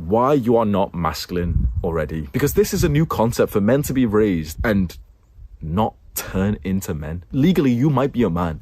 why you are not masculine already. Because this is a new concept for men to be raised and not turn into men. Legally, you might be a man,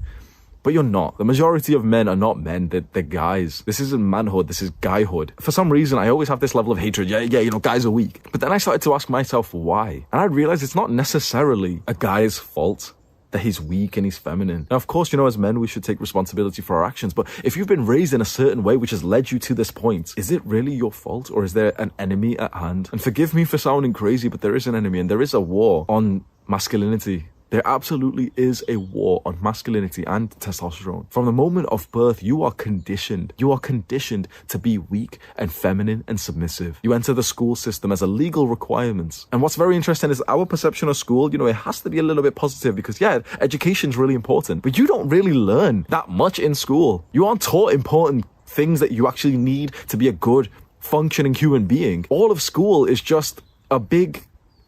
but you're not. The majority of men are not men, they're guys. This isn't manhood, this is guyhood. For some reason, I always have this level of hatred. Yeah, guys are weak. But then I started to ask myself why. And I realized it's not necessarily a guy's fault that he's weak and he's feminine. Now, of course, as men, we should take responsibility for our actions. But if you've been raised in a certain way which has led you to this point, is it really your fault, or is there an enemy at hand? And forgive me for sounding crazy, but there is an enemy, and there is a war on masculinity. There absolutely is a war on masculinity and testosterone. From the moment of birth, you are conditioned. You are conditioned to be weak and feminine and submissive. You enter the school system as a legal requirement. And what's very interesting is our perception of school, it has to be a little bit positive because, education's really important. But you don't really learn that much in school. You aren't taught important things that you actually need to be a good, functioning human being. All of school is just a big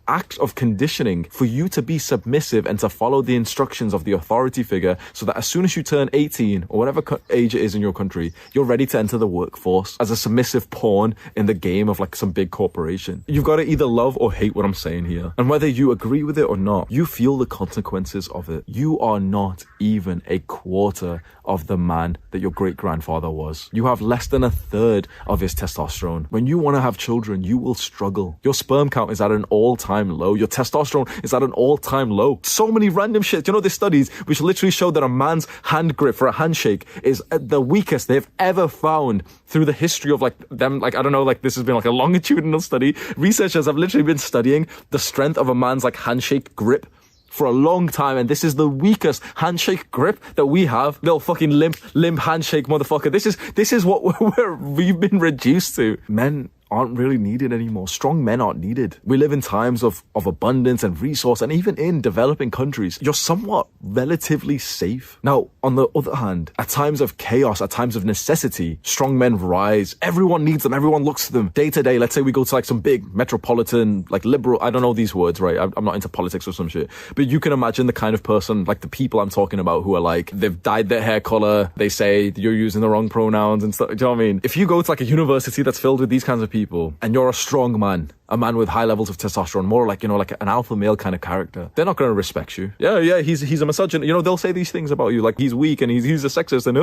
act of conditioning for you to be submissive and to follow the instructions of the authority figure so that as soon as you turn 18 or whatever age it is in your country, you're ready to enter the workforce as a submissive pawn in the game of some big corporation. You've got to either love or hate what I'm saying here. And whether you agree with it or not, you feel the consequences of it. You are not even a quarter of the man that your great-grandfather was. You have less than a third of his testosterone. When you want to have children, you will struggle. Your sperm count is at an all-time low. Your testosterone is at an all-time low. So many random shit. There's studies which literally show that a man's hand grip for a handshake is the weakest they've ever found through the history of this has been a longitudinal study. Researchers have literally been studying the strength of a man's handshake grip for a long time, and this is the weakest handshake grip that we have. Little fucking limp handshake, motherfucker. This is what we've been reduced to. Men aren't really needed anymore. Strong men aren't needed. We live in times of abundance and resource, and even in developing countries, you're somewhat relatively safe. Now, on the other hand, at times of chaos, at times of necessity, strong men rise. Everyone needs them. Everyone looks to them. Day to day, let's say we go to some big metropolitan, liberal, I don't know these words, right? I'm not into politics or some shit. But you can imagine the kind of person, the people I'm talking about who are they've dyed their hair color. They say you're using the wrong pronouns and stuff. Do you know what I mean? If you go to a university that's filled with these kinds of people, and you're a strong man, a man with high levels of testosterone, more like an alpha male kind of character, they're not going to respect you. Yeah, he's a misogynist. They'll say these things about you, he's weak and he's a sexist and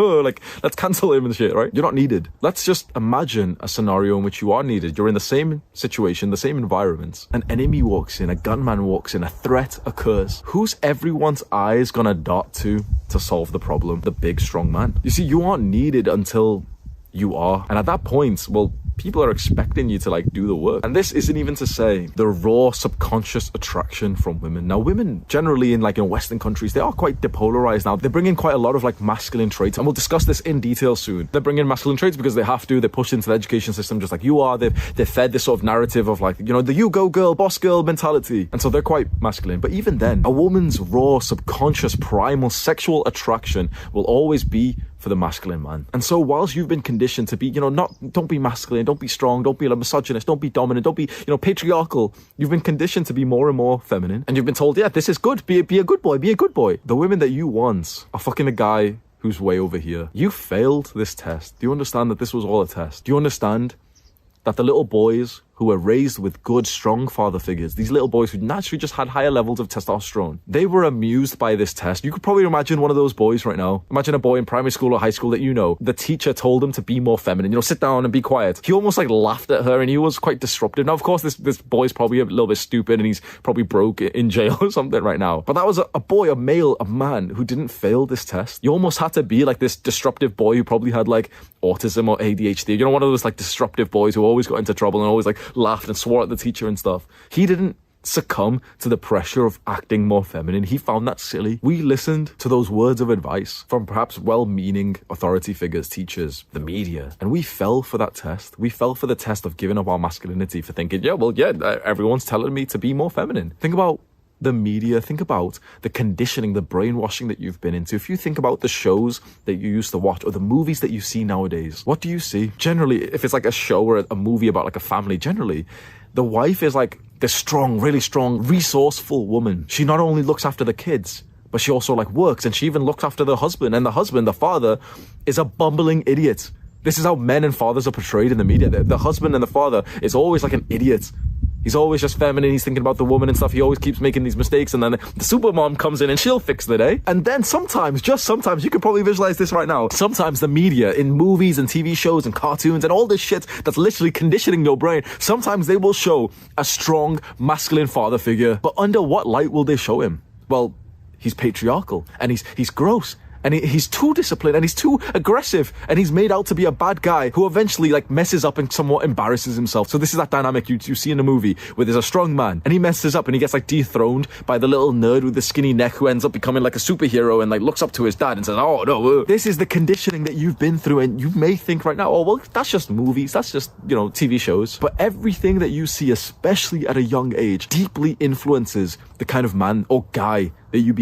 let's cancel him and shit, right? You're not needed. Let's just imagine a scenario in which you are needed. You're in the same situation, the same environment. An enemy walks in, a gunman walks in, a threat occurs. Who's everyone's eyes gonna dart to solve the problem? The big, strong man. You see, you aren't needed until you are. And at that point, people are expecting you to do the work. And this isn't even to say the raw subconscious attraction from women. Now, women generally in Western countries, they are quite depolarized now. They bring in quite a lot of masculine traits, and we'll discuss this in detail soon. They bring in masculine traits because they have to. They're pushed into the education system just like you are. They're fed this sort of narrative of the you go girl, boss girl mentality. And so they're quite masculine. But even then, a woman's raw subconscious primal sexual attraction will always be for the masculine man. And so whilst you've been conditioned to be, don't be masculine, don't be strong, don't be a misogynist, don't be dominant, don't be, patriarchal. You've been conditioned to be more and more feminine. And you've been told, this is good. Be a good boy, be a good boy. The women that you want are fucking a guy who's way over here. You failed this test. Do you understand that this was all a test? Do you understand that the little boys who were raised with good, strong father figures, these little boys who naturally just had higher levels of testosterone, they were amused by this test. You could probably imagine one of those boys right now. Imagine a boy in primary school or high school that the teacher told him to be more feminine, sit down and be quiet. He almost laughed at her, and he was quite disruptive. Now, of course, this boy's probably a little bit stupid and he's probably broke in jail or something right now. But that was a boy, a male, a man who didn't fail this test. You almost had to be this disruptive boy who probably had autism or ADHD. One of those disruptive boys who always got into trouble and always laughed and swore at the teacher and stuff. He didn't succumb to the pressure of acting more feminine. He found that silly. We listened to those words of advice from perhaps well-meaning authority figures, teachers, the media, and we fell for that test. We fell for the test of giving up our masculinity for thinking, everyone's telling me to be more feminine. Think about the media, think about the conditioning, the brainwashing that you've been into. If you think about the shows that you used to watch or the movies that you see nowadays, what do you see? Generally, if it's a show or a movie about a family, generally, the wife is this strong, really strong, resourceful woman. She not only looks after the kids, but she also works, and she even looks after the husband. And the husband, the father, is a bumbling idiot This is how men and fathers are portrayed in the media. The husband and the father is always like an idiot. He's always just feminine, he's thinking about the woman and stuff, he always keeps making these mistakes, and then the super mom comes in and she'll fix the day. And then sometimes, just sometimes, you can probably visualize this right now, sometimes the media, in movies and TV shows and cartoons and all this shit that's literally conditioning your brain, sometimes they will show a strong, masculine father figure, but under what light will they show him? Well, he's patriarchal, and he's gross. And he's too disciplined, and he's too aggressive, and he's made out to be a bad guy who eventually like messes up and somewhat embarrasses himself. So this is that dynamic you see in the movie where there's a strong man and he messes up and he gets like dethroned by the little nerd with the skinny neck who ends up becoming like a superhero and like looks up to his dad and says, oh no, this is the conditioning that you've been through. And you may think right now, oh well, that's just movies, that's just, you know, TV shows. But everything that you see, especially at a young age, deeply influences the kind of man or guy that you